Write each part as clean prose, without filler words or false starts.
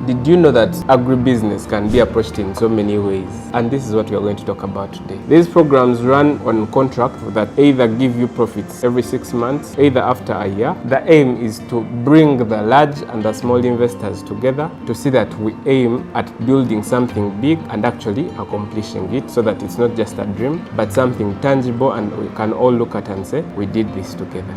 Did you know that agribusiness can be approached in so many ways? And this is what we are going to talk about today. These programs run on contract that either give you profits every 6 months, either after a year. The aim is to bring the large and the small investors together to see that we aim at building something big and actually accomplishing it, so that it's not just a dream, but something tangible and we can all look at and say, we did this together.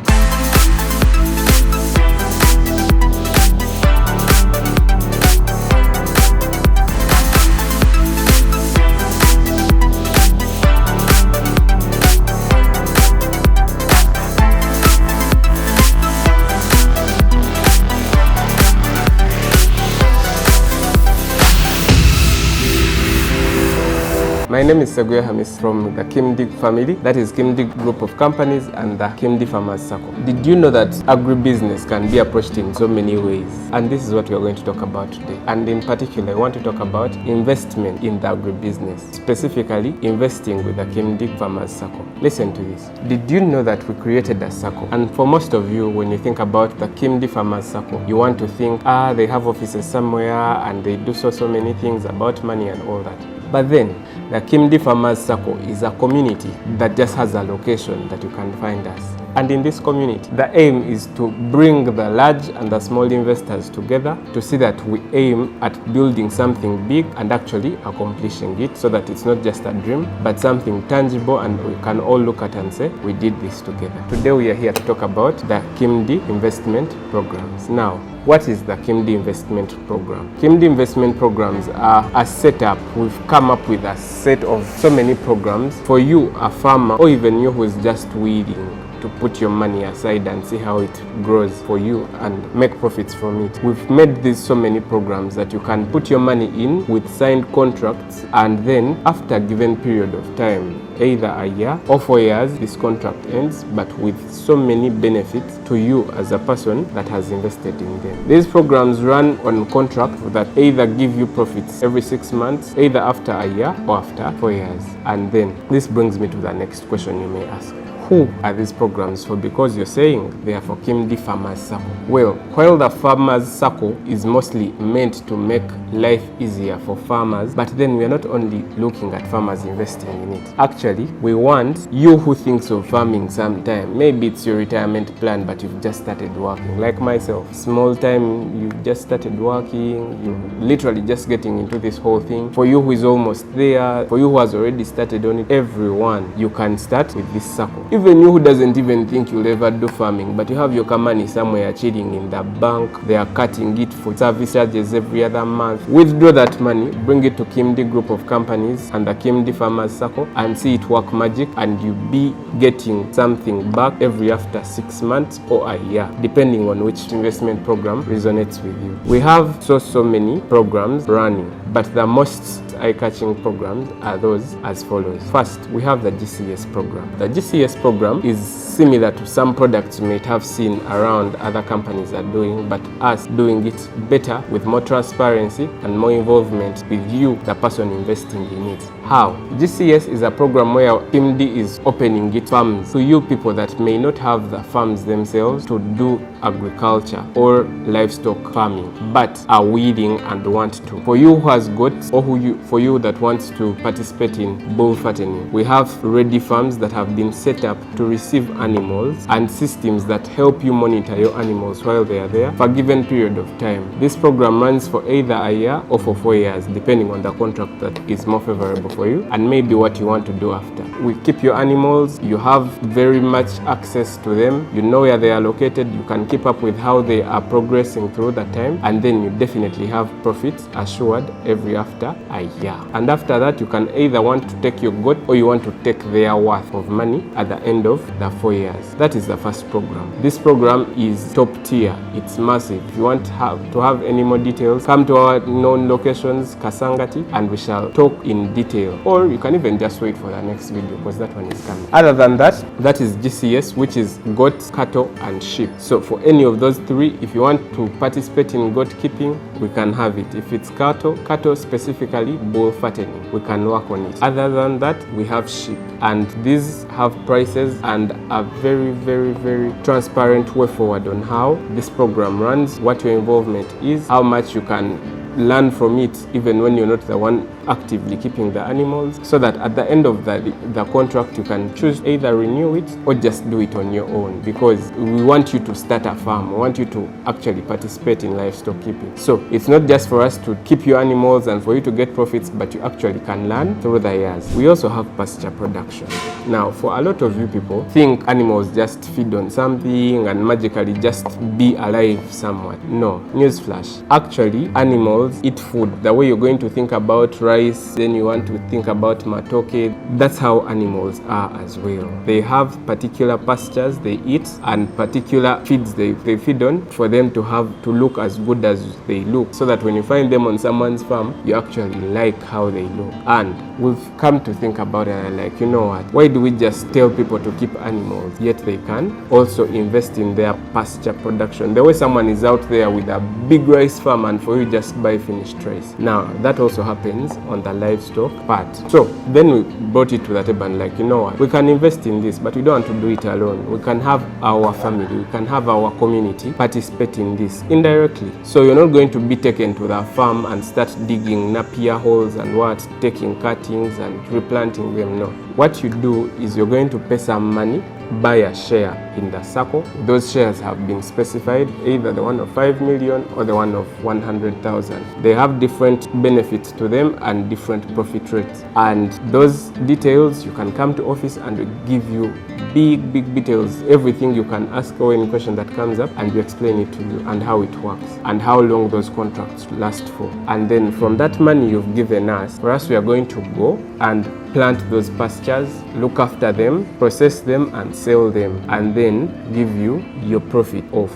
My name is Seguya Hamis from the KIMD family, that is KIMD Group of Companies and the KIMD Farmers Circle. Did you know that agribusiness can be approached in so many ways? And this is what we are going to talk about today. And in particular, I want to talk about investment in the agribusiness, specifically investing with the KIMD Farmers Circle. Listen to this. Did you know that we created a circle? And for most of you, when you think about the KIMD Farmers Circle, you want to think, they have offices somewhere and they do so many things about money and all that. But then, the KIMD Farmers Circle is a community that just has a location that you can find us. And in this community, the aim is to bring the large and the small investors together to see that we aim at building something big and actually accomplishing it, so that it's not just a dream, but something tangible and we can all look at and say, we did this together. Today we are here to talk about the KIMD investment programs. Now, what is the KIMD investment program? KIMD investment programs are a setup. We've come up with a set of so many programs for you, a farmer, or even you who is just weeding, to put your money aside and see how it grows for you and make profits from it. We've made these so many programs that you can put your money in with signed contracts, and then after a given period of time, either a year or 4 years, this contract ends, but with so many benefits to you as a person that has invested in them. These programs run on contract that either give you profits every 6 months, either after a year or after 4 years. And then this brings me to the next question you may ask. Who are these programs for? Because you're saying they are for KIMD Farmers Circle. Well, while the Farmers Circle is mostly meant to make life easier for farmers, but then we are not only looking at farmers investing in it. Actually, we want you who thinks of farming sometime. Maybe it's your retirement plan, but you've just started working. Like myself, small time, you just started working, you're literally just getting into this whole thing. For you who is almost there, for you who has already started on it, everyone, you can start with this circle. Even you who doesn't even think you'll ever do farming, but you have your money somewhere chilling in the bank, they are cutting it for service charges every other month. Withdraw that money, bring it to KIMD Group of Companies and the KIMD Farmers Circle and see it work magic, and you be getting something back every after 6 months or a year, depending on which investment program resonates with you. We have so many programs running, but the most eye-catching programs are those as follows. First, we have the GCS program. The GCS program is similar to some products you might have seen around other companies are doing, but us doing it better with more transparency and more involvement with you, the person investing in it. How? GCS is a program where KIMD is opening its farms to you people that may not have the farms themselves to do agriculture or livestock farming, but are weeding and want to. For you who has goats, or for you that wants to participate in bull fattening, we have ready farms that have been set up to receive animals and systems that help you monitor your animals while they are there for a given period of time. This program runs for either a year or for 4 years, depending on the contract that is more favorable for you and maybe what you want to do after. We keep your animals, you have very much access to them, you know where they are located, you can keep up with how they are progressing through that time, and then you definitely have profits assured every after a year. And after that, you can either want to take your goat or you want to take their worth of money at the end of the 4 years. That is the first program. This program is top tier. It's massive. If you want to have any more details, come to our known locations, Kasangati, and we shall talk in detail. Or you can even just wait for the next video, because that one is coming. Other than that, that is GCS, which is goats, cattle, and sheep. So for any of those three, if you want to participate in goat keeping, we can have it. If it's cattle specifically bull fattening, we can work on it. Other than that, we have sheep, and these have prices and a very transparent way forward on how this program runs, what your involvement is, how much you can learn from it even when you're not the one actively keeping the animals, so that at the end of the contract you can choose either renew it or just do it on your own, because we want you to start a farm. We want you to actually participate in livestock keeping. So it's not just for us to keep your animals and for you to get profits, but you actually can learn through the years. We also have pasture production. Now, for a lot of you people think animals just feed on something and magically just be alive somewhat. No, newsflash. Actually, animals eat food. The way you're going to think about rice, then you want to think about matoke, that's how animals are as well. They have particular pastures they eat and particular feeds they feed on for them to look as good as they look, so that when you find them on someone's farm, you actually like how they look. And we've come to think about it and like, you know what, why do we just tell people to keep animals, yet they can also invest in their pasture production? The way someone is out there with a big rice farm and for you just buy finished rice. Now, that also happens on the livestock part. So then we brought it to the table and like, you know what, we can invest in this, but we don't want to do it alone. We can have our family, we can have our community participate in this indirectly. So you're not going to be taken to the farm and start digging napier holes and taking cuttings and replanting them. No. What you do is you're going to pay some money, buy a share in the circle. Those shares have been specified, either the one of 5 million or the one of 100,000. They have different benefits to them and different profit rates. And those details, you can come to office and we give you big details, everything you can ask or any question that comes up, and we explain it to you and how it works and how long those contracts last for. And then from that money you've given us, for us we are going to go and plant those pastures, look after them, process them and sell them, and then give you your profit of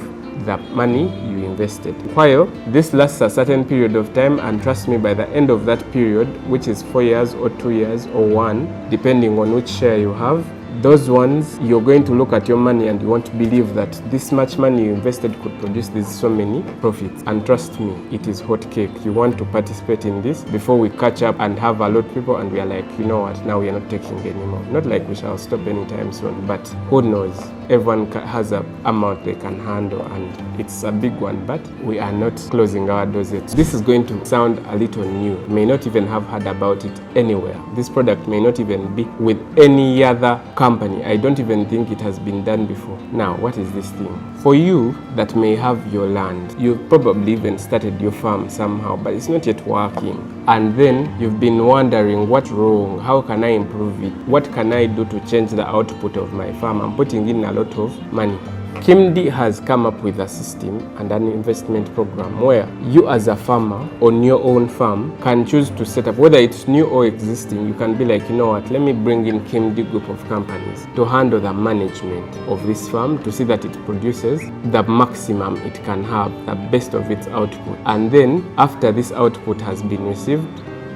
the money you invested. While this lasts a certain period of time, and trust me, by the end of that period, which is 4 years or 2 years or 1, depending on which share you have, those ones, you're going to look at your money and you want to believe that this much money you invested could produce these so many profits. And trust me, it is hot cake. You want to participate in this before we catch up and have a lot of people and we are like, you know what, now we are not taking anymore. Not like we shall stop anytime soon, but who knows? Everyone has an amount they can handle and it's a big one, but we are not closing our doors yet. This is going to sound a little new. You may not even have heard about it anywhere. This product may not even be with any other company. I don't even think it has been done before. Now, what is this thing? For you that may have your land, you've probably even started your farm somehow, but it's not yet working. And then you've been wondering, what's wrong? How can I improve it? What can I do to change the output of my farm? I'm putting in a lot of money. KIMD has come up with a system and an investment program where you as a farmer on your own farm can choose to set up, whether it's new or existing, you can be like, you know what, let me bring in KIMD group of companies to handle the management of this farm to see that it produces the maximum it can have, the best of its output. And then after this output has been received,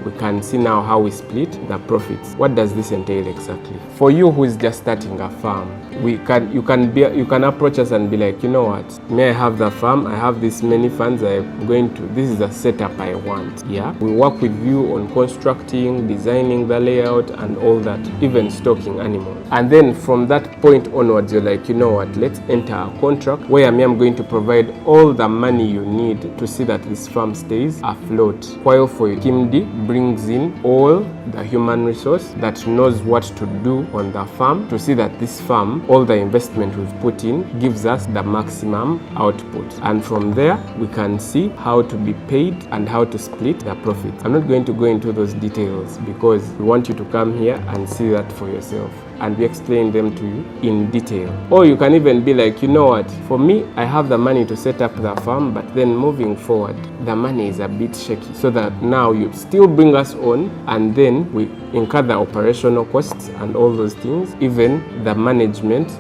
we can see now how we split the profits. What does this entail exactly? For you who is just starting a farm, you can approach us and be like, you know what, may I have the farm, I have this many funds, this is a setup I want. Yeah, we work with you on constructing, designing the layout and all that, even stocking animals. And then from that point onwards, you're like, you know what, let's enter a contract where I'm going to provide all the money you need to see that this farm stays afloat. While for you, KIMD brings in all the human resource that knows what to do on the farm to see that this farm, all the investment we've put in, gives us the maximum output. And from there, we can see how to be paid and how to split the profit. I'm not going to go into those details because we want you to come here and see that for yourself. And we explain them to you in detail. Or you can even be like, you know what, for me, I have the money to set up the farm, but then moving forward, the money is a bit shaky. So that now you still bring us on and then we incur the operational costs and all those things, even the management.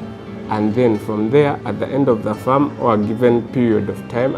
And then from there, at the end of the farm or a given period of time,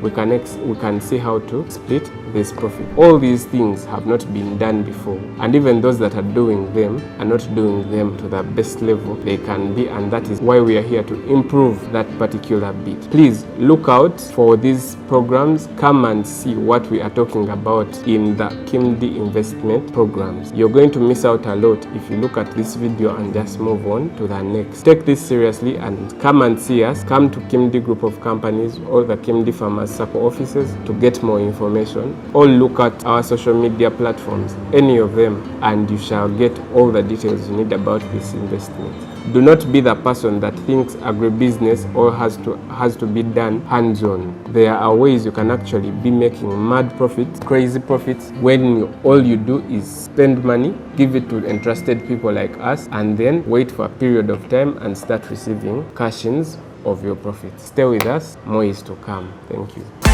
we can see how to split this profit. All these things have not been done before, and even those that are doing them are not doing them to the best level they can be, and that is why we are here to improve that particular bit. Please look out for these programs. Come and see what we are talking about in the KIMD investment programs. You're going to miss out a lot if you look at this video and just move on to the next. Take this seriously and come and see us. Come to KIMD group of companies or the KIMD Farmers Farmers Circle offices to get more information, or look at our social media platforms, any of them, and you shall get all the details you need about this investment. Do not be the person that thinks agribusiness all has to be done hands-on. There are ways you can actually be making mad profits, crazy profits, when all you do is spend money, give it to entrusted people like us, and then wait for a period of time and start receiving cash-ins of your profits. Stay with us, more is to come. Thank you.